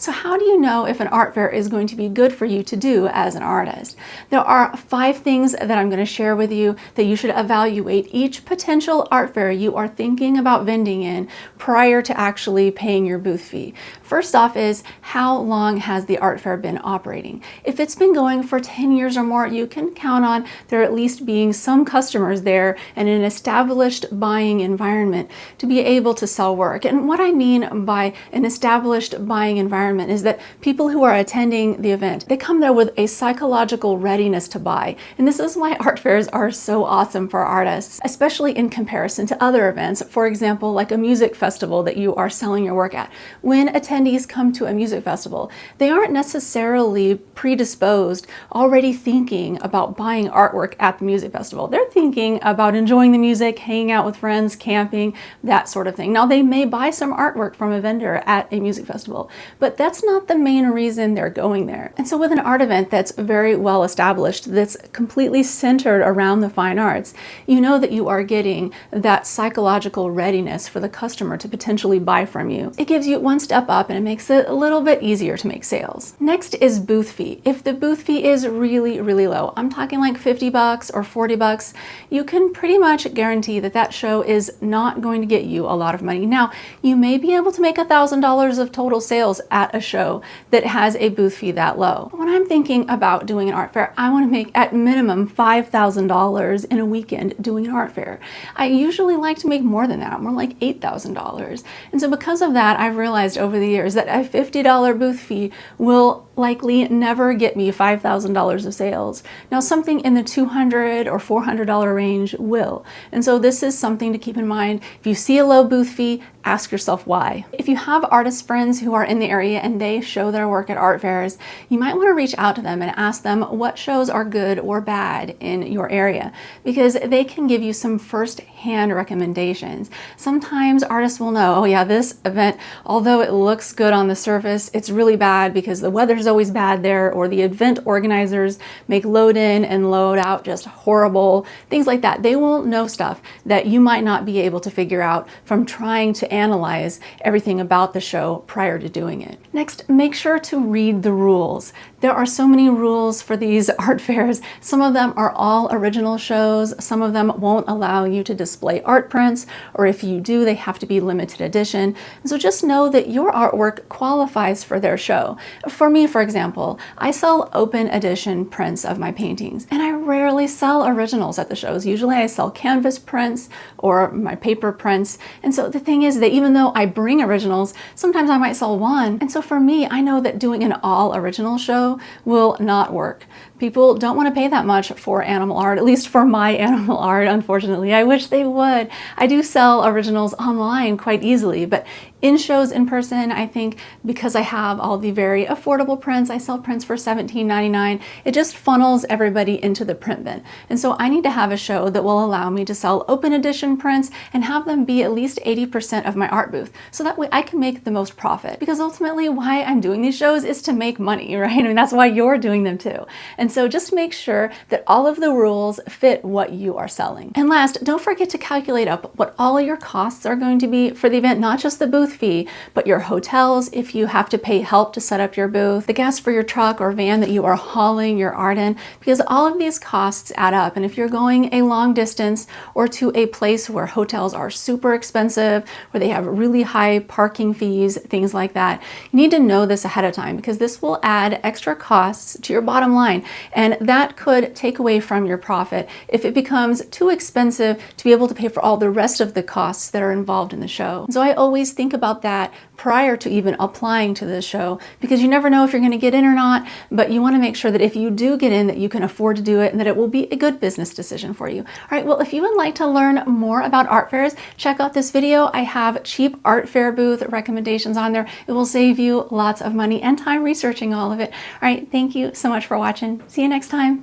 So how do you know if an art fair is going to be good for you to do as an artist? There are 5 things that I'm going to share with you that you should evaluate each potential art fair you are thinking about vending in prior to actually paying your booth fee. First off is, how long has the art fair been operating? If it's been going for 10 years or more, you can count on there at least being some customers there and an established buying environment to be able to sell work. And what I mean by an established buying environment is that people who are attending the event, they come there with a psychological readiness to buy. And this is why art fairs are so awesome for artists, especially in comparison to other events. For example, like a music festival that you are selling your work at. When attendees come to a music festival, they aren't necessarily predisposed, already thinking about buying artwork at the music festival. They're thinking about enjoying the music, hanging out with friends, camping, that sort of thing. Now, they may buy some artwork from a vendor at a music festival, but that's not the main reason they're going there. And so with an art event that's very well established, that's completely centered around the fine arts, you know that you are getting that psychological readiness for the customer to potentially buy from you. It gives you one step up and it makes it a little bit easier to make sales. Next is booth fee. If the booth fee is really, really low, I'm talking like $50 or $40, you can pretty much guarantee that that show is not going to get you a lot of money. Now, you may be able to make $1,000 of total sales at a show that has a booth fee that low. When I'm thinking about doing an art fair, I want to make at minimum $5,000 in a weekend doing an art fair. I usually like to make more than that, more like $8,000. And so because of that, I've realized over the years that a $50 booth fee will likely never get me $5,000 of sales. Now, something in the $200 or $400 range will. And so this is something to keep in mind. If you see a low booth fee, ask yourself why. If you have artist friends who are in the area and they show their work at art fairs, you might want to reach out to them and ask them what shows are good or bad in your area, because they can give you some first-hand recommendations. Sometimes artists will know, oh yeah, this event, although it looks good on the surface, it's really bad because the weather's always bad there, or the event organizers make load in and load out just horrible, things like that. They will know stuff that you might not be able to figure out from trying to analyze everything about the show prior to doing it. Next, make sure to read the rules. There are so many rules for these art fairs. Some of them are all original shows. Some of them won't allow you to display art prints, or if you do, they have to be limited edition. And so just know that your artwork qualifies for their show. For me, for example, I sell open edition prints of my paintings, and I rarely sell originals at the shows. Usually I sell canvas prints or my paper prints. And so the thing is that even though I bring originals, sometimes I might sell one. And so for me, I know that doing an all original show will not work. People don't want to pay that much for animal art, at least for my animal art, unfortunately. I wish they would. I do sell originals online quite easily, but in shows in person, I think because I have all the very affordable prints, I sell prints for $17.99, it just funnels everybody into the print bin. And so I need to have a show that will allow me to sell open edition prints and have them be at least 80% of my art booth. So that way I can make the most profit. Because ultimately why I'm doing these shows is to make money, right? I mean, that's why you're doing them too. And so just make sure that all of the rules fit what you are selling. And last, don't forget to calculate up what all of your costs are going to be for the event, not just the booth fee, but your hotels, if you have to pay help to set up your booth, the gas for your truck or van that you are hauling your art in, because all of these costs add up. And if you're going a long distance or to a place where hotels are super expensive, where they have really high parking fees, things like that, you need to know this ahead of time, because this will add extra costs to your bottom line. And that could take away from your profit if it becomes too expensive to be able to pay for all the rest of the costs that are involved in the show. So I always think about that prior to even applying to the show, because you never know if you're going to get in or not, but you want to make sure that if you do get in, that you can afford to do it and that it will be a good business decision for you. All right, well, if you would like to learn more about art fairs, check out this video. I have cheap art fair booth recommendations on there. It will save you lots of money and time researching all of it. All right, thank you so much for watching. See you next time.